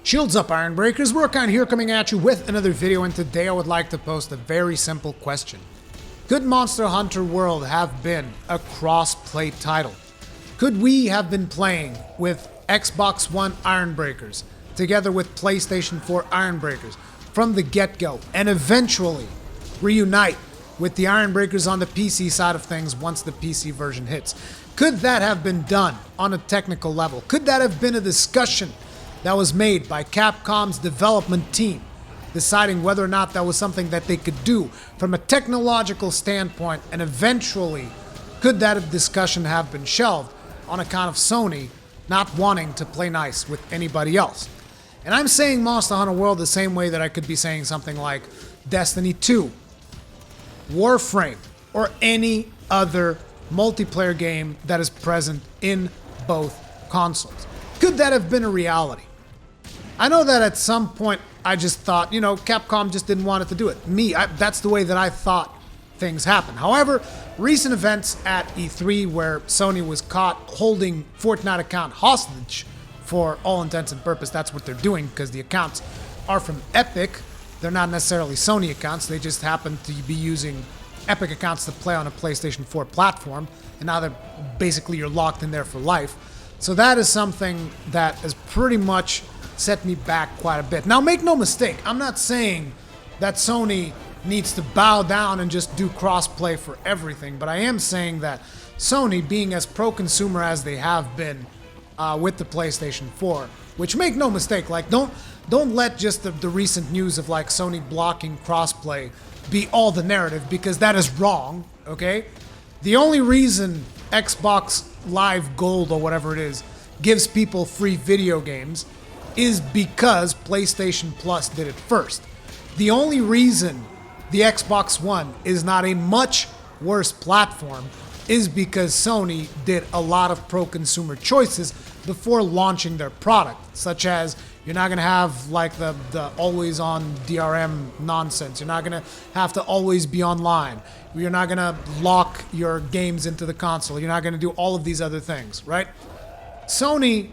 Shields up, Iron Breakers. Workon here coming at you with another video, and today I would like to post a very simple question. Could Monster Hunter World have been a cross-play title? Could we have been playing with Xbox One Iron Breakers together with PlayStation 4 Iron Breakers from the get-go and eventually reunite with the Iron Breakers on the PC side of things once the PC version hits? Could that have been done on a technical level? Could that have been a discussion that was made by Capcom's development team, deciding whether or not that was something that they could do from a technological standpoint, and eventually could that discussion have been shelved on account of Sony not wanting to play nice with anybody else? And I'm saying Monster Hunter World the same way that I could be saying something like Destiny 2, Warframe, or any other multiplayer game that is present in both consoles. Could that have been a reality? I know that at some point I just thought, Capcom just didn't want it to do it. That's the way that I thought things happen. However, recent events at E3 where Sony was caught holding Fortnite account hostage for all intents and purposes, that's what they're doing because the accounts are from Epic. They're not necessarily Sony accounts. They just happen to be using Epic accounts to play on a PlayStation 4 platform, and now you're locked in there for life. So that is something that has pretty much set me back quite a bit. Now, make no mistake, I'm not saying that Sony needs to bow down and just do crossplay for everything, but I am saying that Sony, being as pro-consumer as they have been with the PlayStation 4, which, make no mistake, don't let just the recent news of Sony blocking crossplay be all the narrative, because that is wrong, okay? The only reason Xbox Live Gold, or whatever it is, gives people free video games is because PlayStation Plus did it first. The only reason the Xbox One is not a much worse platform is because Sony did a lot of pro-consumer choices before launching their product, such as you're not going to have the always-on DRM nonsense. You're not going to have to always be online. You're not going to lock your games into the console. You're not going to do all of these other things, right? Sony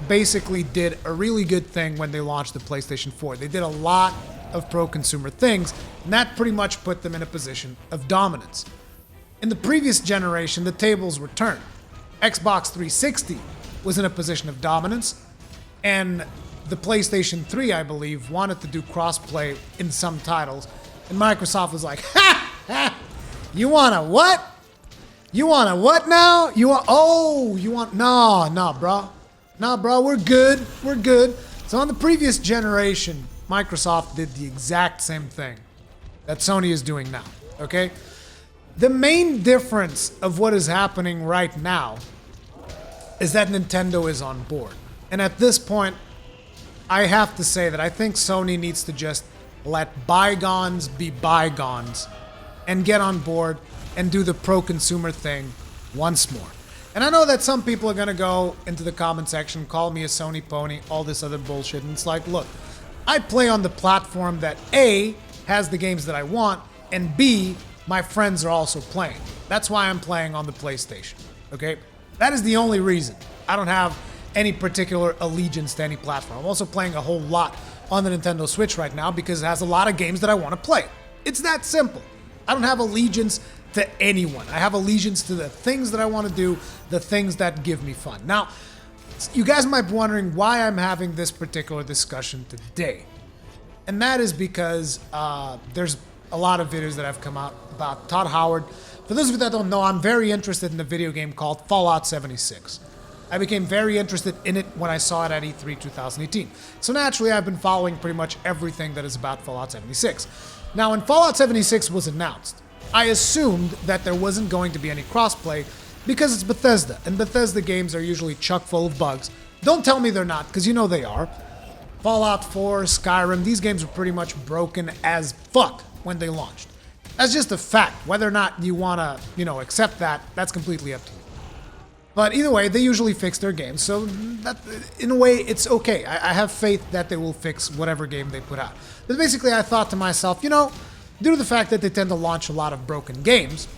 basically did a really good thing when they launched the PlayStation 4. They did a lot of pro-consumer things, and that pretty much put them in a position of dominance. In the previous generation, the tables were turned. Xbox 360 was in a position of dominance, and the PlayStation 3, I believe, wanted to do crossplay in some titles, and Microsoft was like, you want a what? You want a what now? No, bro, we're good. So on the previous generation, Microsoft did the exact same thing that Sony is doing now, okay? The main difference of what is happening right now is that Nintendo is on board. And at this point, I have to say that I think Sony needs to just let bygones be bygones and get on board and do the pro-consumer thing once more. And I know that some people are going to go into the comment section, call me a Sony pony, all this other bullshit. And it's like, look, I play on the platform that A, has the games that I want, and B, my friends are also playing. That's why I'm playing on the PlayStation, okay? That is the only reason. I don't have any particular allegiance to any platform. I'm also playing a whole lot on the Nintendo Switch right now because it has a lot of games that I want to play. It's that simple. I don't have allegiance to anyone. I have allegiance to the things that I want to do, the things that give me fun. Now, you guys might be wondering why I'm having this particular discussion today. And that is because there's a lot of videos that have come out about Todd Howard. For those of you that don't know, I'm very interested in a video game called Fallout 76. I became very interested in it when I saw it at E3 2018. So naturally, I've been following pretty much everything that is about Fallout 76. Now, when Fallout 76 was announced, I assumed that there wasn't going to be any crossplay because it's Bethesda, and Bethesda games are usually chock full of bugs. Don't tell me they're not, because you know they are. Fallout 4, Skyrim, these games were pretty much broken as fuck when they launched. That's just a fact. Whether or not you want to, accept that, that's completely up to you. But either way, they usually fix their games, so that, in a way, it's okay. I have faith that they will fix whatever game they put out. But basically, I thought to myself, due to the fact that they tend to launch a lot of broken games,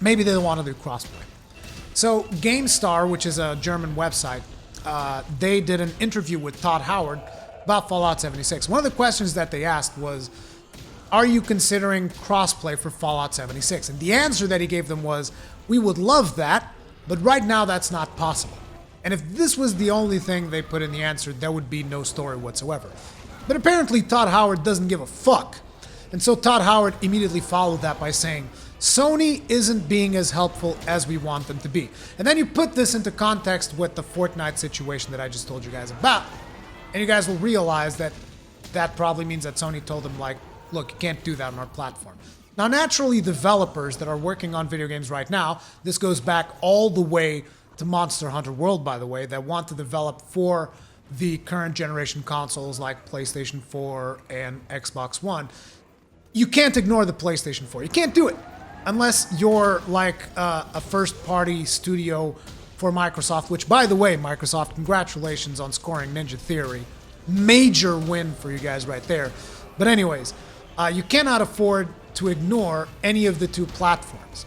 maybe they want to do crossplay. So Gamestar, which is a German website, they did an interview with Todd Howard about Fallout 76. One of the questions that they asked was, are you considering crossplay for Fallout 76? And the answer that he gave them was, we would love that, but right now that's not possible. And if this was the only thing they put in the answer, there would be no story whatsoever. But apparently Todd Howard doesn't give a fuck. And so Todd Howard immediately followed that by saying, Sony isn't being as helpful as we want them to be. And then you put this into context with the Fortnite situation that I just told you guys about, and you guys will realize that that probably means that Sony told them, like, look, you can't do that on our platform. Now, naturally, developers that are working on video games right now, this goes back all the way to Monster Hunter World, by the way, that want to develop for the current generation consoles like PlayStation 4 and Xbox One. You can't ignore the PlayStation 4. You can't do it unless you're like a first-party studio for Microsoft, which, by the way, Microsoft, congratulations on scoring Ninja Theory. Major win for you guys right there. But anyways, you cannot afford to ignore any of the two platforms.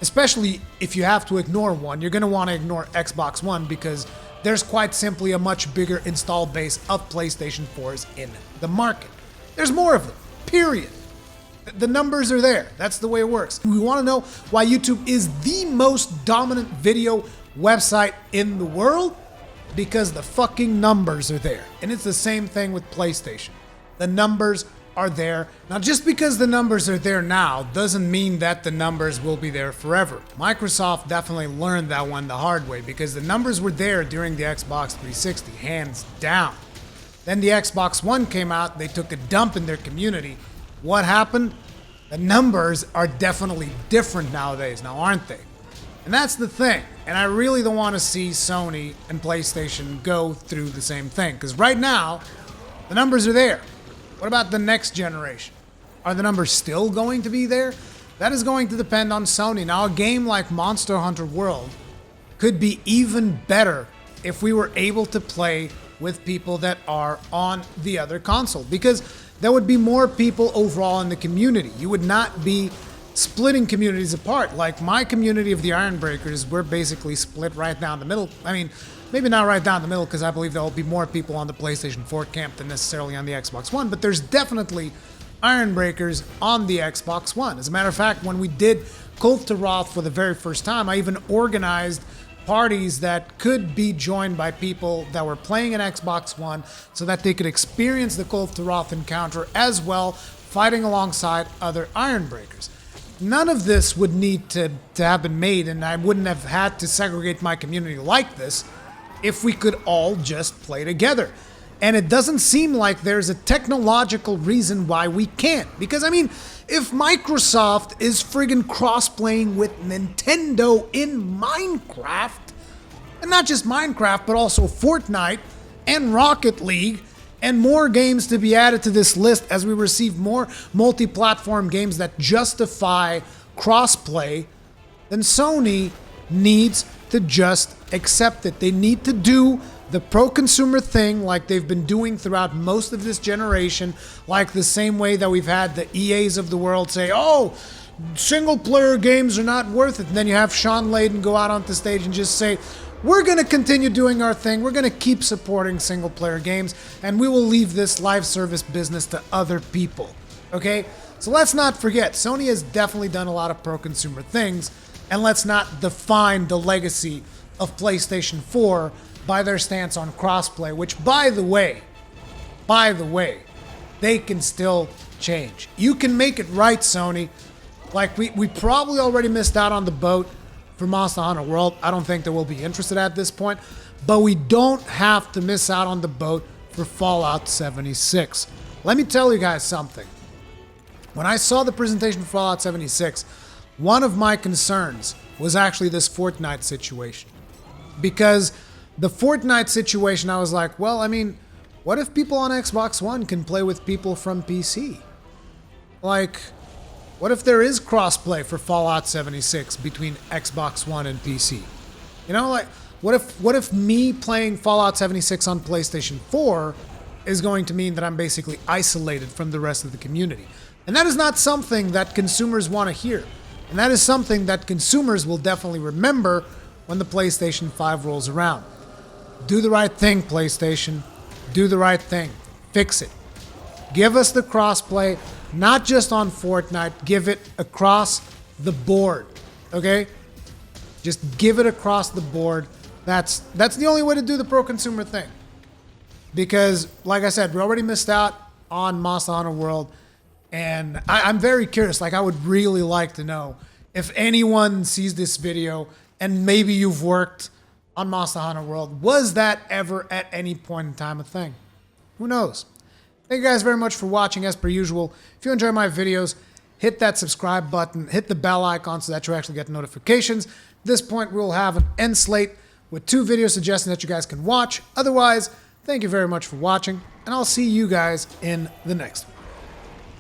Especially if you have to ignore one, you're going to want to ignore Xbox One because there's quite simply a much bigger install base of PlayStation 4s in the market. There's more of them, period. The numbers are there. That's the way it works. We want to know why YouTube is the most dominant video website in the world? Because the fucking numbers are there. And it's the same thing with PlayStation. The numbers are there. Now, just because the numbers are there now doesn't mean that the numbers will be there forever. Microsoft definitely learned that one the hard way because the numbers were there during the Xbox 360, hands down. Then the Xbox One came out, they took a dump in their community. What happened? The numbers are definitely different nowadays, now aren't they? And that's the thing. And I really don't want to see Sony and PlayStation go through the same thing. Because right now, the numbers are there. What about the next generation? Are the numbers still going to be there? That is going to depend on Sony. Now, a game like Monster Hunter World could be even better if we were able to play with people that are on the other console. Because there would be more people overall in the community. You would not be splitting communities apart. Like my community of the Ironbreakers, we're basically split right down the middle. I mean, maybe not right down the middle because I believe there will be more people on the PlayStation 4 camp than necessarily on the Xbox One, but there's definitely Ironbreakers on the Xbox One. As a matter of fact, when we did Cult to Wrath for the very first time, I even organized parties that could be joined by people that were playing an Xbox One so that they could experience the Cult to Wrath encounter as well, fighting alongside other Ironbreakers. None of this would need to have been made, and I wouldn't have had to segregate my community like this if we could all just play together. And it doesn't seem like there's a technological reason why we can't. Because, I mean, if Microsoft is friggin' cross-playing with Nintendo in Minecraft, and not just Minecraft, but also Fortnite and Rocket League, and more games to be added to this list as we receive more multi-platform games that justify crossplay, then Sony needs to just accept it. They need to do the pro-consumer thing like they've been doing throughout most of this generation, like the same way that we've had the EAs of the world say, oh, single-player games are not worth it. And then you have Sean Layden go out onto stage and just say, we're going to continue doing our thing. We're going to keep supporting single-player games, and we will leave this live service business to other people, okay? So let's not forget, Sony has definitely done a lot of pro-consumer things, and let's not define the legacy of PlayStation 4 by their stance on crossplay, which, by the way, they can still change. You can make it right, Sony. Like, we probably already missed out on the boat for Monster Hunter World. I don't think that we'll be interested at this point, but we don't have to miss out on the boat for Fallout 76. Let me tell you guys something. When I saw the presentation for Fallout 76, one of my concerns was actually this Fortnite situation. Because the Fortnite situation, I was like, well, I mean, what if people on Xbox One can play with people from PC? Like, what if there is crossplay for Fallout 76 between Xbox One and PC? You know, like, what if me playing Fallout 76 on PlayStation 4 is going to mean that I'm basically isolated from the rest of the community? And that is not something that consumers want to hear. And that is something that consumers will definitely remember when the PlayStation 5 rolls around. Do the right thing, PlayStation. Do the right thing. Fix it. Give us the crossplay, not just on Fortnite. Give it across the board, okay? Just give it across the board. That's the only way to do the pro-consumer thing. Because, like I said, we already missed out on Monster Hunter World, and I'm very curious. Like, I would really like to know if anyone sees this video and maybe you've worked on Monster Hunter World. Was that ever at any point in time a thing? Who knows? Thank you guys very much for watching as per usual. If you enjoy my videos, hit that subscribe button, hit the bell icon so that you actually get notifications. At this point, we'll have an end slate with 2 video suggestions that you guys can watch. Otherwise, thank you very much for watching, and I'll see you guys in the next one.